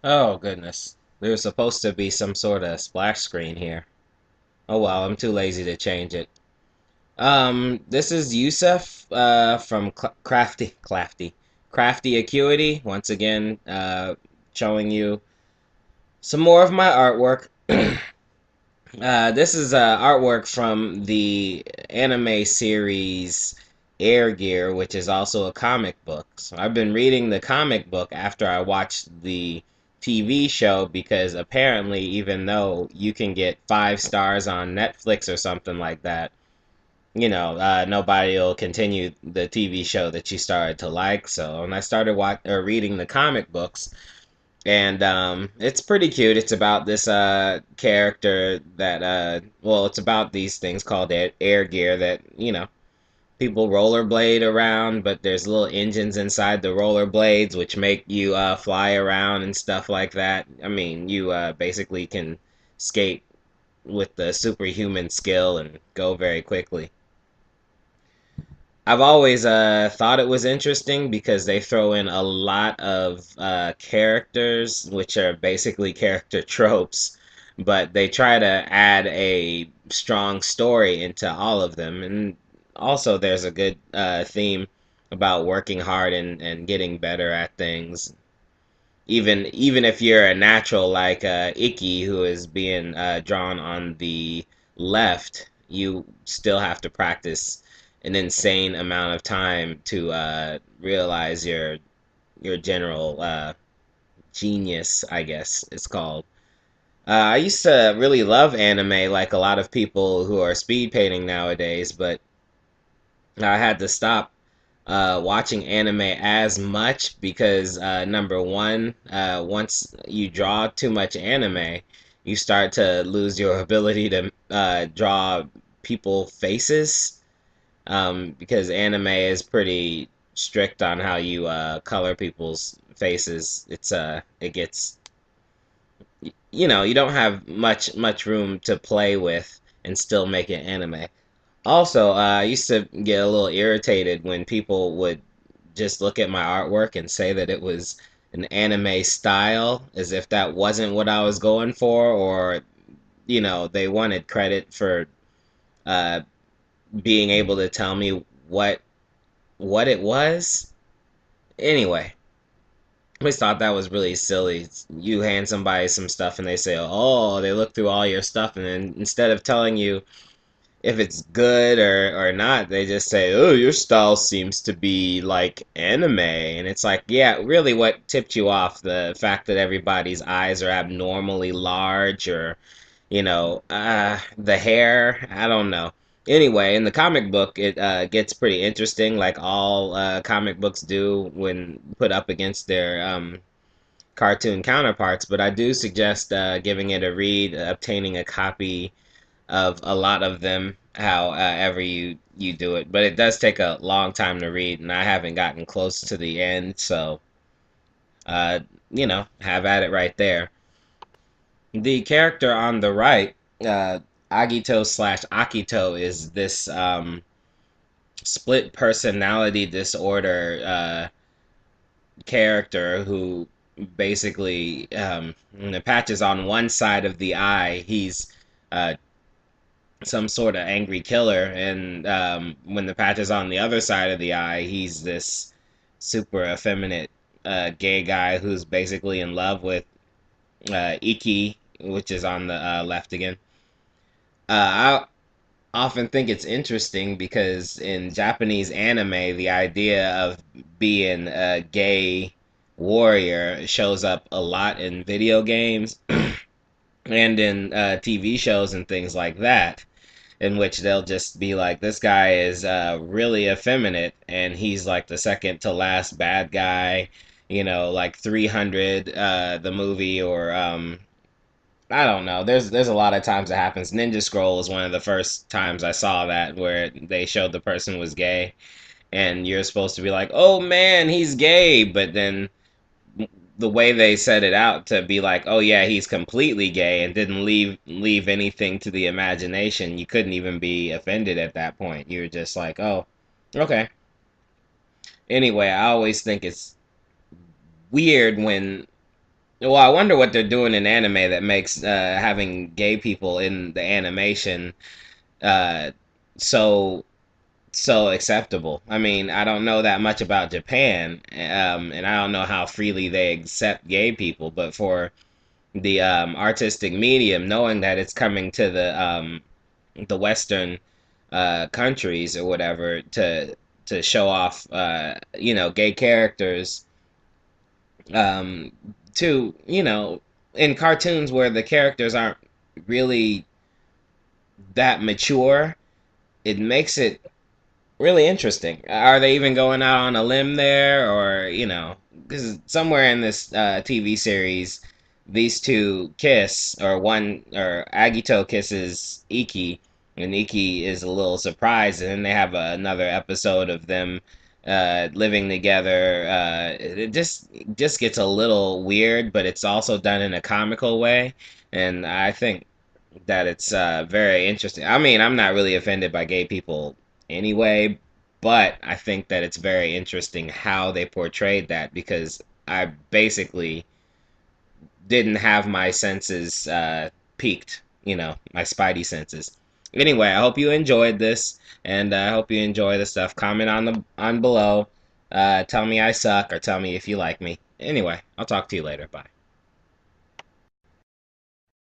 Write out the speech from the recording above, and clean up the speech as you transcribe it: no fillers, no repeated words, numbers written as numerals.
Oh, goodness. There was supposed to be some sort of splash screen here. Oh well, I'm too lazy to change it. This is Yusuf from Crafty Acuity. Once again, showing you some more of my artwork. This is artwork from the anime series Air Gear, which is also a comic book. So I've been reading the comic book after I watched the TV show because apparently, even though you can get 5 stars on Netflix or something like that, nobody will continue the TV show that you started to like. So when I started reading the comic books, and it's pretty cute. It's about this character that well, it's about these things called air gear that people rollerblade around, but there's little engines inside the rollerblades which make you fly around and stuff like that. I mean, you basically can skate with the superhuman skill and go very quickly. I've always thought it was interesting because they throw in a lot of characters, which are basically character tropes, but they try to add a strong story into all of them. And also, there's a good theme about working hard and getting better at things. Even if you're a natural like Ikki, who is being drawn on the left, you still have to practice an insane amount of time to realize your general genius, I guess it's called. I used to really love anime, like a lot of people who are speed painting nowadays, but I had to stop watching anime as much because number one, once you draw too much anime, you start to lose your ability to draw people faces, because anime is pretty strict on how you color people's faces. It gets, you don't have much room to play with and still make it anime. Also, I used to get a little irritated when people would just look at my artwork and say that it was an anime style, as if that wasn't what I was going for, or they wanted credit for uh, being able to tell me what it was. Anyway, I always thought that was really silly. You hand somebody some stuff and they say, "Oh, they look through all your stuff," and then instead of telling you if it's good or not, they just say, "Oh, your style seems to be like anime," and it's like, yeah, really, what tipped you off? The fact that everybody's eyes are abnormally large, or the hair? I don't know. Anyway, in the comic book, it gets pretty interesting, like all comic books do when put up against their cartoon counterparts. But I do suggest giving it a read, obtaining a copy of a lot of them, however you do it. But it does take a long time to read, and I haven't gotten close to the end, so uh, have at it right there. The character on the right, uh, Agito slash Akito, is this split personality disorder character who basically, when the patch is on one side of the eye, he's uh, some sort of angry killer, and when the patch is on the other side of the eye, he's this super effeminate gay guy who's basically in love with Ikki, which is on the left again. I often think it's interesting because in Japanese anime, the idea of being a gay warrior shows up a lot in video games and in TV shows and things like that, in which they'll just be like, this guy is really effeminate, and he's like the second to last bad guy, like 300, the movie, or I don't know. There's a lot of times it happens. Ninja Scroll is one of the first times I saw that where they showed the person was gay, and you're supposed to be like, oh man, he's gay, but then the way they set it out to be like, oh yeah, he's completely gay and didn't leave anything to the imagination. You couldn't even be offended at that point. You're just like, oh, okay. Anyway, I always think it's weird when Well, I wonder what they're doing in anime that makes having gay people in the animation uh, so so acceptable. I mean, I don't know that much about Japan, and I don't know how freely they accept gay people, but for the artistic medium, knowing that it's coming to the Western countries or whatever to show off, gay characters, um, to in cartoons where the characters aren't really that mature, it makes it really interesting. Are they even going out on a limb there, or because somewhere in this TV series, these two kiss, or Agito kisses Ikki, and Ikki is a little surprised, and then they have another episode of them living together. It just gets a little weird, but it's also done in a comical way, and I think that it's very interesting. I mean, I'm not really offended by gay people anyway, but I think that it's very interesting how they portrayed that because I basically didn't have my senses peaked, my spidey senses. Anyway, I hope you enjoyed this, and I hope you enjoy the stuff. Comment on below. Tell me I suck, or tell me if you like me. Anyway, I'll talk to you later. Bye.